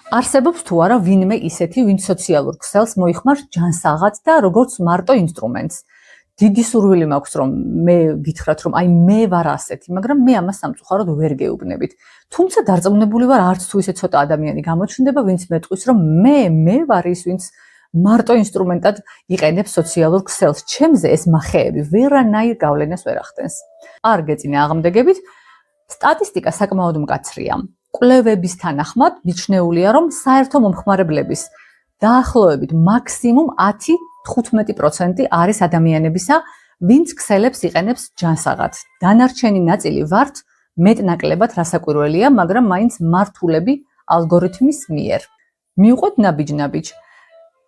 არსებობს თუ არა ვინმე ისეთი, ვინც სოციალურ ქსელს მოიხმარს ჯანსაღად და როგორც მარტო ინსტრუმენტს. დიდი სურვილი მაქვს, რომ მე გითხრათ, რომ აი მე ვარ ასეთი, მაგრამ მე ამას სამწუხაროდ ვერ გეუბნებით. თუმცა დარწმუნებული ვარ, არც თუ ისე ცოტა ადამიანი გამოჩნდება, ვინც მეტყვის, რომ მე ვარ ის, ვინც მარტო ინსტრუმენტად იყენებს სოციალურ ქსელს. ჩემზე ეს მახეები ვერანაირ გავლენას ვერ ახდენს. არ გეწინა აღმდეგებით, სტატისტიკა საკმაოდ მკაცრია. კვლევების თანახმად მიჩნეულია, რომ საერთო მომხმარებლების დაახლოებით მაქსიმუმ 10-15% არის ადამიანებისა, ვინც ქსელებს იყენებს ჯანსაღად. დანარჩენი ნაწილი ვართ მეტნაკლებად რასაკვირველია, მაგრამ მაინც მართულები ალგორითმის მიერ. მივყვეთ ნაბიჯ-ნაბიჯ.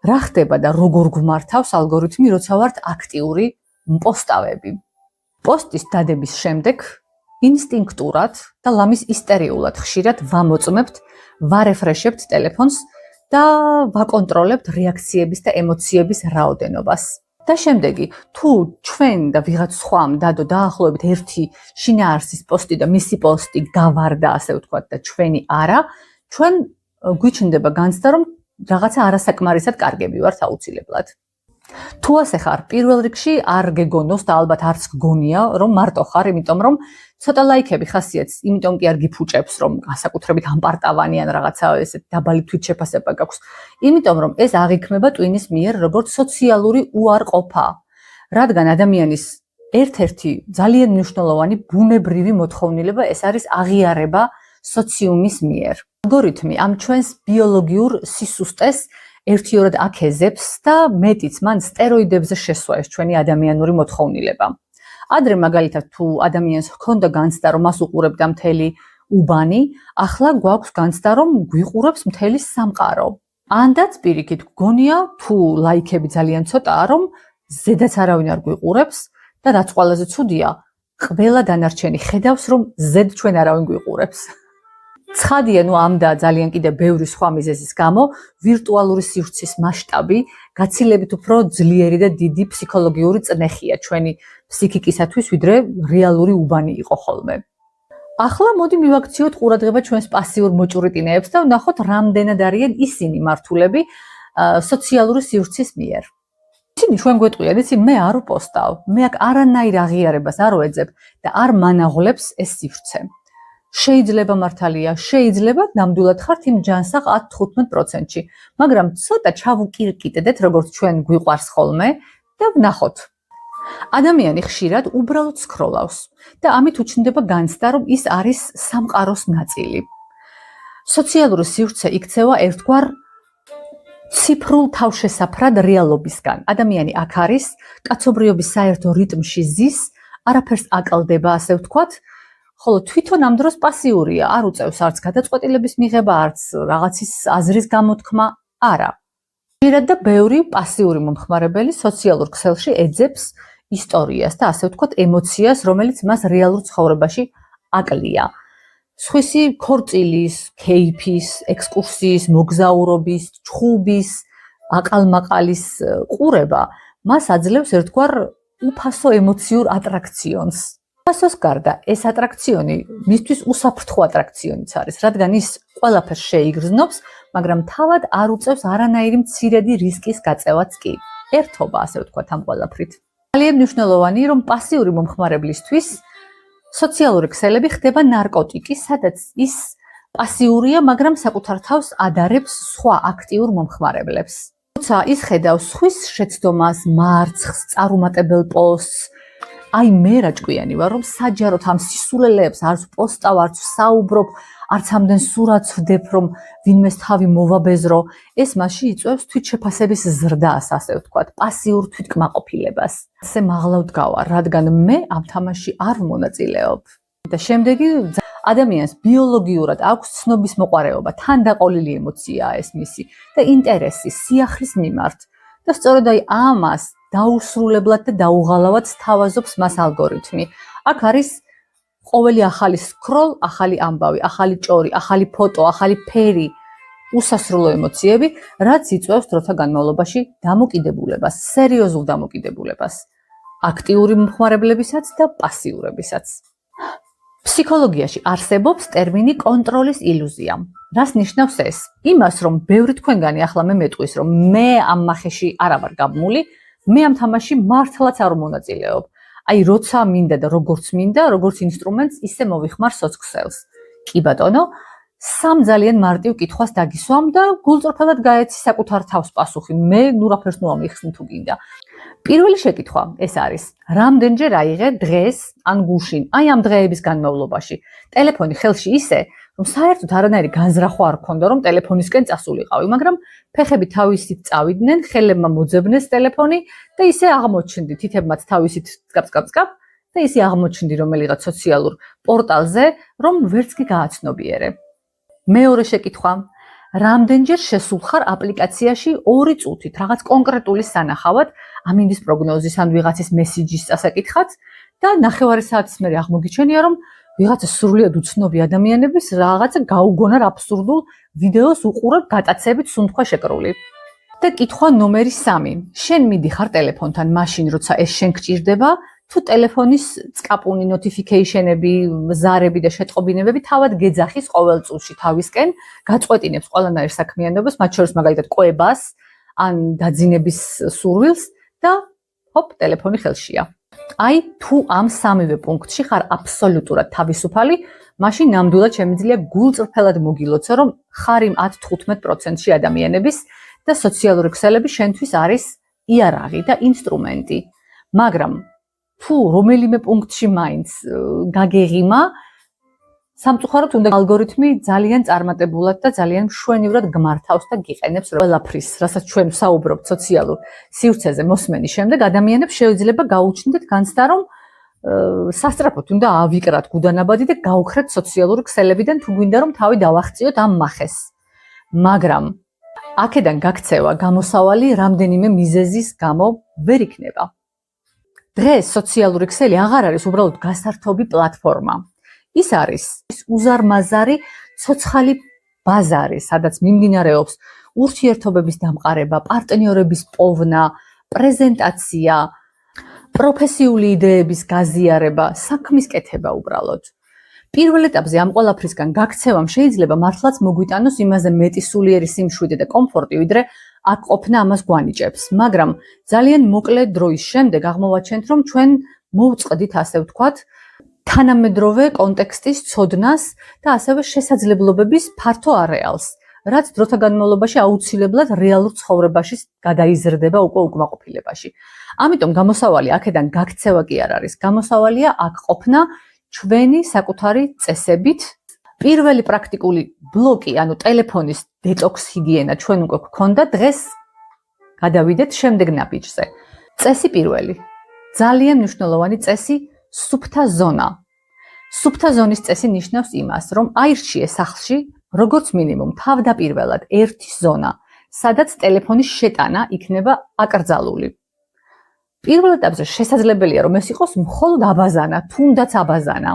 რა ხდება და როგორ გვმართავს ალგორითმი, როცა ვართ აქტიური პოსტავები. პოსტის დადების შემდეგ ინსტინქტურად და ლამის ისტერიულად ხშირად ვამოწმებთ, ვარეფრეშებთ ტელეფონს და ვაკონტროლებთ რეაქციების და ემოციების რაოდენობას. და შემდეგი, თუ ჩვენ და ვიღაც სხვამ დადო დაახლოებით ერთი შინაარსის პოსტი და მისი პოსტი გავარდა, ასე ვთქვათ, და ჩვენი არა, ჩვენ გვიჩნდება განცდა, რომ რაღაცა არასაკმარისად კარგები ვართ აუცილებლად. თუ ასე ხარ, პირველ რიგში არ გეგონოს და ალბათ არც გგონია, რომ მარტო ხარ, იმიტომ რომ ცოტა ლაიქები ხასიათს, იმიტომ კი არ გიფუჭებს, რომ განსაკუთრებით ამპარტავანი ან რაღაცა ესეთ დაბალი თვითშეფასება გაქვს. იმიტომ რომ ეს აღიქმება ტვინის მიერ როგორც სოციალური უარყოფა, რადგან ადამიანის ერთ-ერთი ძალიან მნიშვნელოვანი ბუნებრივი მოთხოვნილება ეს არის აღიარება სოციუმის მიერ. ალგორითმი ამ ჩვენს ბიოლოგიურ სისუსტეს ერთიორად აქეზებს და მეტიც მან სტეროიდებზე შესვა ეს ჩვენი ადამიანური მოთხოვნილება. ადრე მაგალითად თუ ადამიანს ჰქონდა განცდა, რომ მას უყურებდა მთელი უბანი, ახლა გვაქვს განცდა, რომ გვიყურებს მთელი სამყარო. ანდაც პირიქით გგონია, თუ ლაიქები ძალიან ცოტაა, რომ ზედაც არავინ არ გვიყურებს და რაც ყველაზე ცუდია, ყველა დანარჩენი ხედავს, რომ ზედ ჩვენ არავინ გვიყურებს. ცხადია, ამ და ძალიან კიდე ბევრი სხვა მიზეზის გამო ვირტუალური სივრცის მასშტაბი გაცილებით უფრო ძლიერი და დიდი ფსიქოლოგიური წნეხია ჩვენი ფსიქიკისათვის, ვიდრე რეალური უბანი იყო ხოლმე. ახლა მოდი მივაქციოთ ყურადღება ჩვენს პასიურ მოჭვრიტინეებს და ვნახოთ, რამდენად არიან ისინი მართულები სოციალური სივრცის მიერ. ისინი ჩვენ გვეტყვიან, მე არ ვპოსტავ, მე აქ არანაირ აღიარებას არ ვეძებ და არ მანაღლებს ეს სივრცე. შეიძლება მართალია, შეიძლება ნამდვილად ხართ იმ ჯანსაღ 10-15%-ში, მაგრამ ცოტა ჩავუკირკიტდეთ, როგორც ჩვენ გვიყვარს ხოლმე და ვნახოთ. ადამიანი ხშირად უბრალოდ სკროლავს და ამით უჩნდება განცდა, რომ ის არის სამყაროს ნაწილი. სოციალური სივრცე იქცევა ერთგვარ ციფრულ თავშესაფრად რეალობისგან. ადამიანი აქ არის, კაცობრიობის საერთო რიტმში ზის, არაფერს აკლდება, ასე ვთქვათ, ხოლო თვითონ ამ დროს პასიურია, არ უწევს არც გადაწყვეტილების მიღება, არც რაღაცის აზრის გამოთქმა, არა. ხშირად და ბევრი პასიური მომხმარებელი სოციალურ ქსელში ეძებს ისტორიას და ასე ვთქვათ ემოციას, რომელიც მას რეალურ ცხოვრებაში აკლია. სხვისი ქორწილის, ქეიფის, ექსკურსიის, მოგზაურობის, ჩხუბის, აყალმაყალის ყურება მას აძლევს ერთგვარ უფასო ემოციურ ატრაქციონს. უფასოს გარდა ეს ატრაქციონი მისთვის უსაფრთხო ატრაქციონიც არის, რადგან ის ყველაფერს შეიგრძნობს, მაგრამ თავად არ უწევს არანაირი მცირედი რისკის გაწევაც კი. ერთობა, ასე ვთქვათ, ამ ყველაფრით. ძალიან მნიშვნელოვანი, რომ პასიური მომხმარებლისთვის სოციალური ქსელები ხდება ნარკოტიკი, სადაც ის პასიურია, მაგრამ საკუთარ თავს ადარებს სხვა აქტიურ მომხმარებლებს. როცა ის ხედავს სხვის შეცდომას, მარცხს, წარუმატებელ პოსტს, აი მე რა ჭკვიანი ვარ, რომ საჯაროდ ამ სისულელეებს არც პოსტავ, არც საუბრობ, არც ამდენ სურათს ვდებ, რომ ვინმეს თავი მოვაბეზრო, ეს მასში იწვევს თვითშეფასების ზრდას, ასე ვთქვათ, პასიურ თვითკმაყოფილებას. ასე მაღლა ვდგავარ, რადგან მე ამ თამაშში არ მონაწილეობ. და შემდეგი ადამიანს ბიოლოგიურად აქვს ცნობის მოყარეობა, თანდაყოლილი ემოციაა ეს მისი და ინტერესი სიახლის მიმართ. და სწორედ აი ამას დაუსრულებლად და დაუღალავად სთავაზობს მას ალგორითმი. აქ არის ყოველი ახალი სკროლ, ახალი ამბავი, ახალი ჭორი, ახალი ფოტო, ახალი ფერი, უსასრულო ემოციები, რაც იწვევს დროთა განმავლობაში დამოკიდებულებას, სერიოზულ დამოკიდებულებას, აქტიური მომხმარებლებისაც და პასიურებისაც. ფსიქოლოგიაში არსებობს ტერმინი კონტროლის ილუზია. რას ნიშნავს ეს? იმას, რომ ბევრი თქვენგანი ახლა მე მეტყვის, რომ მე ამ მახეში არა ვარ გაბმული, მე ამ თამაში მართლაც არ მონაწილეობ. აი, როცა მინდა და როგორც მინდა, როგორც ინსტრუმენტს, ისე მოვიხმარ სოციქსელს. კი ბატონო, სამ ძალიან მარტივ კითხვას დაგისვამ და გულწრფელად გაეცი საკუთარ თავს პასუხი. მე ნურაფერს მოამიხსნი თუ გინდა. პირველი შეკითხვა ეს არის: რამდენჯერ აიღე დღეს ან გუშინ, აი ამ დღეების განმავლობაში, ტელეფონი ხელში ისე, რომ საერთოდ არანაირი განზრახვა არ ქონდა, რომ ტელეფონისკენ წასულიყავი, მაგრამ ფეხები თავისით წავიდნენ, ხელებმა მოძებნეს ტელეფონი და ისე აღმოჩნდი, თითებმაც თავისით წკაპ და ისე აღმოჩნდი რომელიღაც სოციალურ პორტალზე, რომ ვერც კი გააცნობიერე. მეორე შეკითხვა: რამდენჯერ შესულხარ აპლიკაციაში 2 წუთით რაღაც კონკრეტული სანახავად, ამინდის პროგნოზის ან ვიღაცის მესიჯის წასაკითხად და ნახევარი საათის მერე აღმოგიჩენია, რომ ვიღაცა სრულიად უცნობი ადამიანების რაღაცა გაუგონარ აბსურდულ ვიდეოს უყურებ გატაცებით სუნთქვა შეკრული. და კითხვა ნომერი 3. შენ მიდიხარ ტელეფონთან მაშინ, როცა ეს შენ გჭირდება, თუ ტელეფონის წკაპუნი, notification-ები, ზარები და შეტყობინებები თავად გეძახის ყოველ წუთში თავისკენ, გაწყვეტინებს ყველანაირ საქმიანობას, მათ შორის მაგალითად კვებას ან დაძინების სურვილს და ჰოპ, ტელეფონი ხელშია. აი, თუ ამ სამივე პუნქტში ხარ აბსოლუტურად თავისუფალი, მაშინ ნამდვილად შემიძლია გულწრფელად მოგილოცო, რომ ხარ იმ 10-15%-ში ადამიანების და სოციალური ქსელები შენთვის არის იარაღი და ინსტრუმენტი. მაგრამ თუ რომელიმე პუნქტში მაინც გაგეღიმა, სამწუხაროდ უნდა ალგორითმი ძალიან წარმატებულად და ძალიან მშვენივრად გმართავს და გიყენებს ყველაფრის, რასაც ჩვენ ვსაუბრობთ სოციალურ სივრცეზე მოსმენის შემდეგ, ადამიანებს შეიძლება გაუჩნდეთ განცდა, რომ სასწრაფოდ უნდა ავიკრათ გუდანაბადი და გაუხრეთ სოციალური ქსელებიდან, თუ გვინდა რომ თავი დავახციოთ ამ მახეს. მაგრამ აქედან გაქცევა გამოსავალი რამდენიმე მიზეზის გამო ვერ იქნება. დღეს სოციალური ქსელი აღარ არის უბრალოდ გასართობი პლატფორმა. ის არის უზარმაზარი ცოცხალი ბაზარი, სადაც მიმდინარეობს ურთიერთობების დამყარება, პარტნიორების პოვნა, პრეზენტაცია, პროფესიული იდეების გაზიარება, საქმის კეთება უბრალოდ. პირველ ეტაპზე ამ ყველაფრისგან გაქცევამ შეიძლება მართლაც მოგვიტანოს იმაზე მეტი სულიერი სიმშვიდე და კომფორტი, ვიდრე აქ ყოფნა ამას გვანიჭებს, მაგრამ ძალიან მოკლე დროის შემდეგ აღმოვაჩენთ, რომ ჩვენ მოვწყდით, ასე ვთქვათ, თანამედროვე კონტექსტის ცოდნას და ასევე შესაძლებლობების ფართო არეალს, რაც დროთა განმავლობაში აუცილებლად რეალურ ცხოვრებაში გადაიზრდება უკვე უკმაყოფილებაში. ამიტომ გამოსავალი აქედან გაქცევა კი არ არის, გამოსავალია აქ ყოფნა ჩვენი საკუთარი წესებით. პირველი პრაქტიკული ბლოკი, ანუ ტელეფონის დეტოქს ჰიგიენა ჩვენ უკვე გვქონდა, დღეს გადავიდეთ შემდეგ ნაბიჯზე. წესი პირველი. ძალიან მნიშვნელოვანი წესი, სუფთა ზონა. სუფთა ზონის წესი ნიშნავს იმას, რომ აირჩიე სახლში როგორც მინიმუმ თავდაპირველად ერთი ზონა, სადაც ტელეფონის შეტანა იქნება აკრძალული. პირველ ეტაპზე შესაძლებელია, რომ ეს იყოს მხოლოდ აბაზანა, თუნდაც აბაზანა.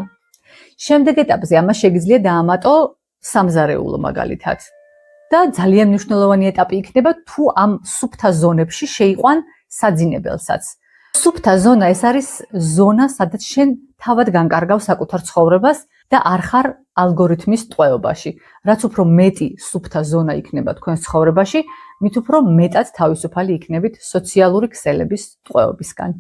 შემდეგ ეტაპზე ამას შეგიძლია დაამატო სამზარეულო მაგალითად. და ძალიან მნიშვნელოვანი ეტაპი იქნება, თუ ამ სუფთა ზონებში შეიყვან საძინებელსაც. სუფთა ზონა ეს არის ზონა, სადაც შენ თავად განკარგავ საკუთარ ცხოვრებას და არ ხარ ალგორითმის ტყვეობაში. რაც უფრო მეტი სუფთა ზონა იქნება თქვენს ცხოვრებაში, მით უფრო მეტად თავისუფალი იქნებით სოციალური ქსელების ტყვეობისგან.